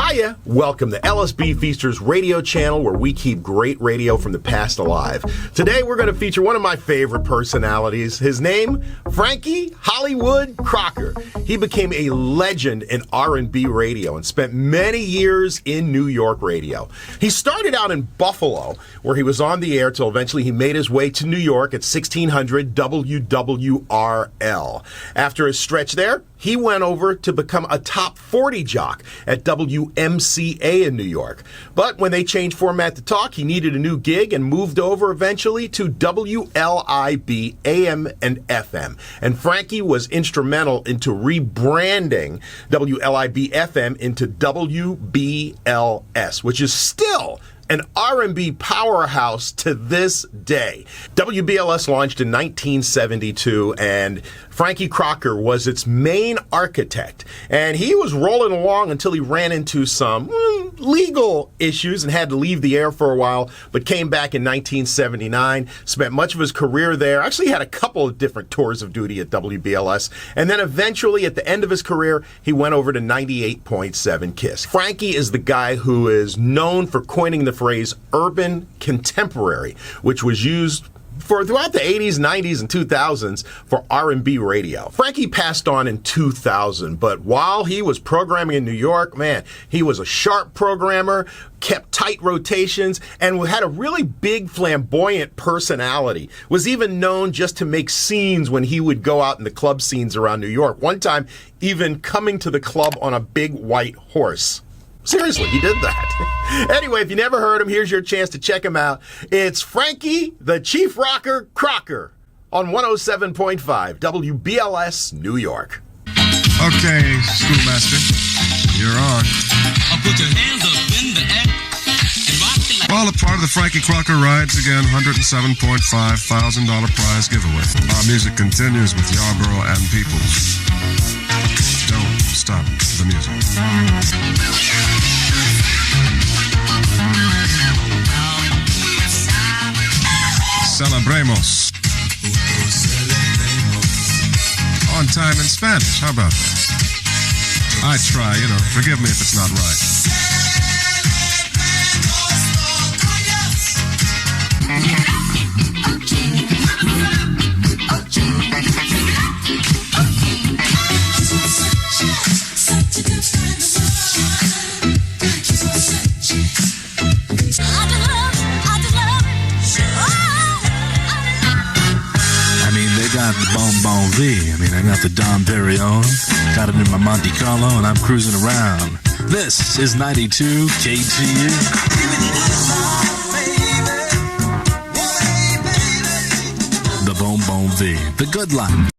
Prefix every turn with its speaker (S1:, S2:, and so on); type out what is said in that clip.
S1: Hiya! Welcome to LSB Feasters radio channel, where we keep great radio from the past alive. Today we're going to feature one of my favorite personalities. His name, Frankie Hollywood Crocker. He became a legend in R&B radio and spent many years in New York radio. He started out in Buffalo, where he was on the air till eventually he made his way to New York at 1600 WWRL. After his stretch there, he went over to become a top 40 jock at WMCA in New York. But when they changed format to talk, he needed a new gig and moved over eventually to WLIB-AM and FM. And Frankie was instrumental into rebranding WLIB-FM into WBLS, which is still an R&B powerhouse to this day. WBLS launched in 1972, and Frankie Crocker was its main architect. And he was rolling along until he ran into some legal issues and had to leave the air for a while, but came back in 1979, spent much of his career there, actually had a couple of different tours of duty at WBLS, and then eventually at the end of his career, he went over to 98.7 KISS. Frankie is the guy who is known for coining the phrase urban contemporary, which was used for throughout the 80s, 90s, and 2000s for R&B radio. Frankie passed on in 2000, but while he was programming in New York, man, he was a sharp programmer, kept tight rotations, and had a really big flamboyant personality. Was even known just to make scenes when he would go out in the club scenes around New York. One time, even coming to the club on a big white horse. Seriously, he did that. Anyway, if you never heard him, here's your chance to check him out. It's Frankie, the Chief Rocker Crocker on 107.5 WBLS New York.
S2: Okay, schoolmaster, you're on.
S3: I'll put your hands up in the air and rock it like...
S2: Well, a part of the Frankie Crocker rides again, $107.5 $1,000 prize giveaway. Our music continues with Yarborough and Peoples. Don't stop the music. Celebremos. On time in Spanish. How about that? I try, forgive me if it's not right.
S4: Got the Bon V. I got the Dom Perignon. Got it in my Monte Carlo, and I'm cruising around. This is 92 KTU. The Bon V. The good life.